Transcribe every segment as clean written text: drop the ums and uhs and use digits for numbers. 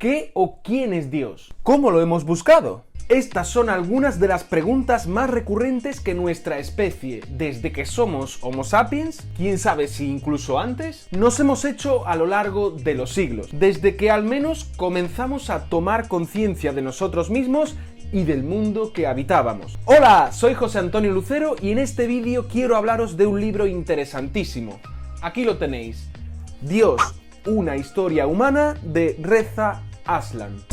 ¿Qué o quién es Dios? ¿Cómo lo hemos buscado? Estas son algunas de las preguntas más recurrentes que nuestra especie, desde que somos Homo sapiens, quién sabe si incluso antes, nos hemos hecho a lo largo de los siglos, desde que al menos comenzamos a tomar conciencia de nosotros mismos y del mundo que habitábamos. Hola, soy José Antonio Lucero y en este vídeo quiero hablaros de un libro interesantísimo. Aquí lo tenéis. Dios, una historia humana, de Reza Aslan.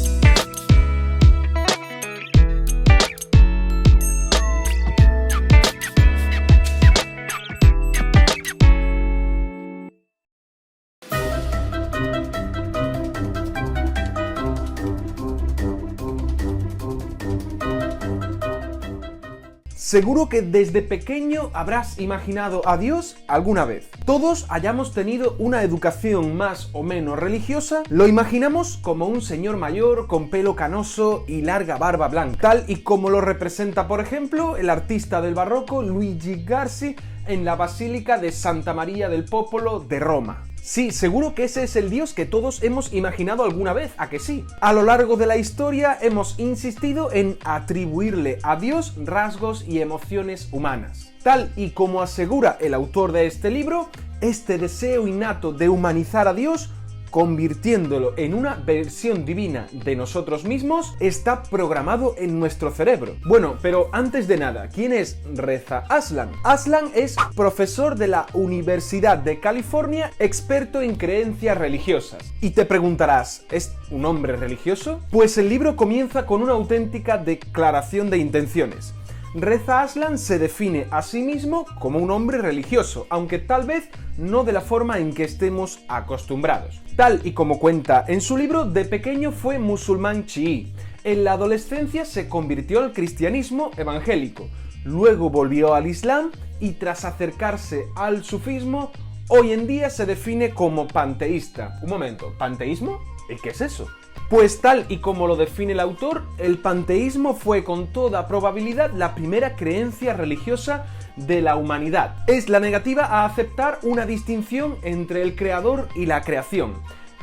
Seguro que desde pequeño habrás imaginado a Dios alguna vez. Todos hayamos tenido una educación más o menos religiosa, lo imaginamos como un señor mayor con pelo canoso y larga barba blanca, tal y como lo representa, por ejemplo, el artista del barroco Luigi Garzi en la Basílica de Santa María del Popolo de Roma. Sí, seguro que ese es el Dios que todos hemos imaginado alguna vez, ¿a que sí? A lo largo de la historia hemos insistido en atribuirle a Dios rasgos y emociones humanas. Tal y como asegura el autor de este libro, este deseo innato de humanizar a Dios, convirtiéndolo en una versión divina de nosotros mismos, está programado en nuestro cerebro. Bueno, pero antes de nada, ¿quién es Reza Aslan? Aslan es profesor de la Universidad de California, experto en creencias religiosas. Y te preguntarás, ¿es un hombre religioso? Pues el libro comienza con una auténtica declaración de intenciones. Reza Aslan se define a sí mismo como un hombre religioso, aunque tal vez no de la forma en que estemos acostumbrados. Tal y como cuenta en su libro, de pequeño fue musulmán chií. En la adolescencia se convirtió al cristianismo evangélico, luego volvió al islam y tras acercarse al sufismo, hoy en día se define como panteísta. Un momento, ¿panteísmo? ¿Y qué es eso? Pues tal y como lo define el autor, el panteísmo fue con toda probabilidad la primera creencia religiosa de la humanidad. Es la negativa a aceptar una distinción entre el creador y la creación.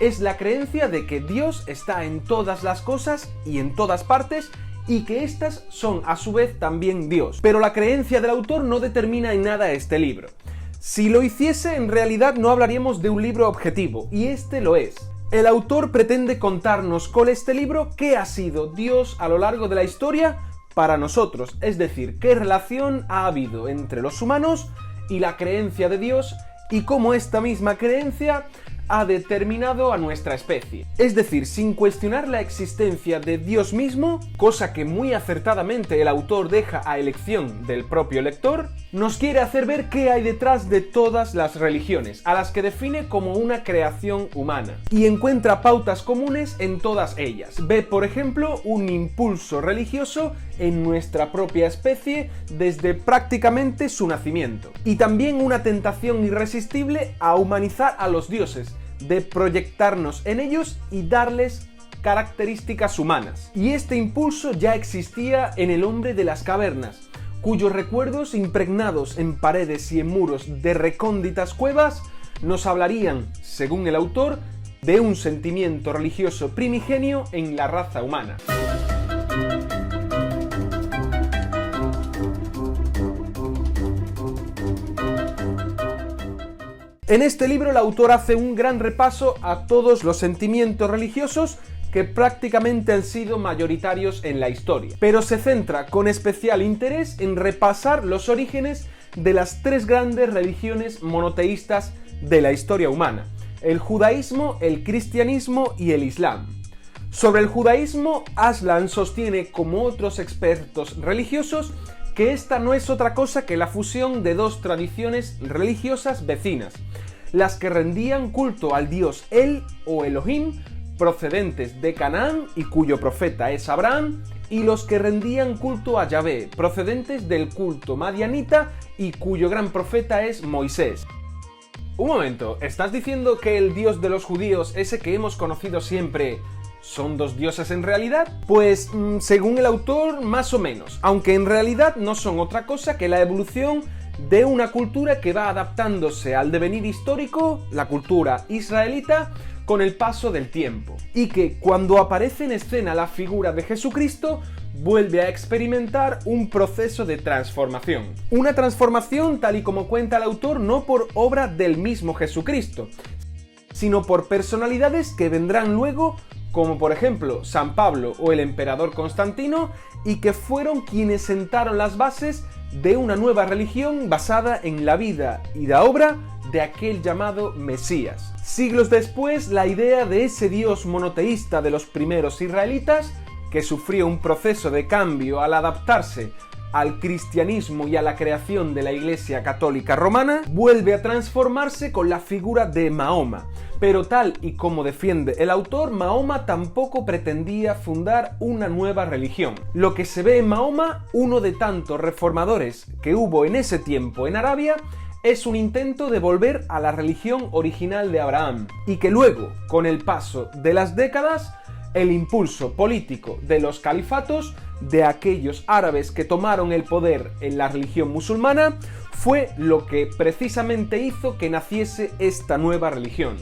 Es la creencia de que Dios está en todas las cosas y en todas partes y que éstas son a su vez también Dios. Pero la creencia del autor no determina en nada este libro. Si lo hiciese, en realidad no hablaríamos de un libro objetivo, y este lo es. El autor pretende contarnos con este libro qué ha sido Dios a lo largo de la historia para nosotros, es decir, qué relación ha habido entre los humanos y la creencia de Dios y cómo esta misma creencia ha determinado a nuestra especie. Es decir, sin cuestionar la existencia de Dios mismo, cosa que muy acertadamente el autor deja a elección del propio lector, nos quiere hacer ver qué hay detrás de todas las religiones, a las que define como una creación humana, y encuentra pautas comunes en todas ellas. Ve, por ejemplo, un impulso religioso en nuestra propia especie desde prácticamente su nacimiento, y también una tentación irresistible a humanizar a los dioses, de proyectarnos en ellos y darles características humanas. Y este impulso ya existía en el hombre de las cavernas, cuyos recuerdos impregnados en paredes y en muros de recónditas cuevas nos hablarían, según el autor, de un sentimiento religioso primigenio en la raza humana. En este libro el autor hace un gran repaso a todos los sentimientos religiosos que prácticamente han sido mayoritarios en la historia, pero se centra con especial interés en repasar los orígenes de las tres grandes religiones monoteístas de la historia humana: el judaísmo, el cristianismo y el islam. Sobre el judaísmo, Aslan sostiene, como otros expertos religiosos, que esta no es otra cosa que la fusión de dos tradiciones religiosas vecinas, las que rendían culto al dios El o Elohim, procedentes de Canaán y cuyo profeta es Abraham, y los que rendían culto a Yahvé, procedentes del culto madianita y cuyo gran profeta es Moisés. Un momento, ¿estás diciendo que el dios de los judíos, ese que hemos conocido siempre, ¿son dos dioses en realidad? Pues, según el autor, más o menos, aunque en realidad no son otra cosa que la evolución de una cultura que va adaptándose al devenir histórico, la cultura israelita, con el paso del tiempo, y que cuando aparece en escena la figura de Jesucristo, vuelve a experimentar un proceso de transformación. Una transformación, tal y como cuenta el autor, no por obra del mismo Jesucristo, sino por personalidades que vendrán luego, como por ejemplo San Pablo o el emperador Constantino, y que fueron quienes sentaron las bases de una nueva religión basada en la vida y la obra de aquel llamado Mesías. Siglos después, la idea de ese Dios monoteísta de los primeros israelitas, que sufrió un proceso de cambio al adaptarse al cristianismo y a la creación de la Iglesia Católica Romana, vuelve a transformarse con la figura de Mahoma. Pero tal y como defiende el autor, Mahoma tampoco pretendía fundar una nueva religión. Lo que se ve en Mahoma, uno de tantos reformadores que hubo en ese tiempo en Arabia, es un intento de volver a la religión original de Abraham, y que luego, con el paso de las décadas, el impulso político de los califatos, de aquellos árabes que tomaron el poder en la religión musulmana, fue lo que precisamente hizo que naciese esta nueva religión.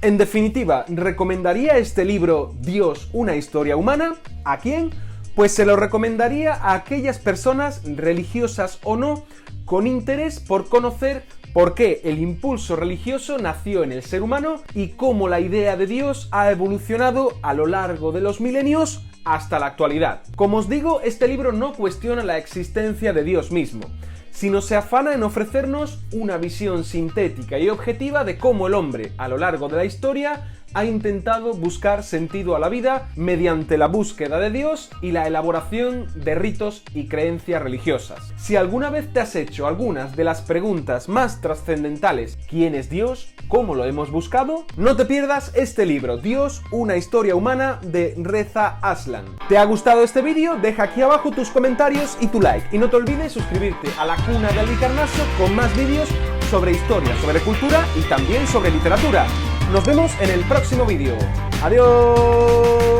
En definitiva, ¿recomendaría este libro Dios, una historia humana? ¿A quién? Pues se lo recomendaría a aquellas personas, religiosas o no, con interés por conocer por qué el impulso religioso nació en el ser humano y cómo la idea de Dios ha evolucionado a lo largo de los milenios hasta la actualidad. Como os digo, este libro no cuestiona la existencia de Dios mismo, sino se afana en ofrecernos una visión sintética y objetiva de cómo el hombre, a lo largo de la historia, ha intentado buscar sentido a la vida mediante la búsqueda de Dios y la elaboración de ritos y creencias religiosas. Si alguna vez te has hecho algunas de las preguntas más trascendentales, ¿quién es Dios? ¿Cómo lo hemos buscado? No te pierdas este libro, Dios, una historia humana, de Reza Aslan. ¿Te ha gustado este vídeo? Deja aquí abajo tus comentarios y tu like. Y no te olvides suscribirte a la Cuna del Bicarnaso con más vídeos sobre historia, sobre cultura y también sobre literatura. Nos vemos en el próximo vídeo. ¡Adiós!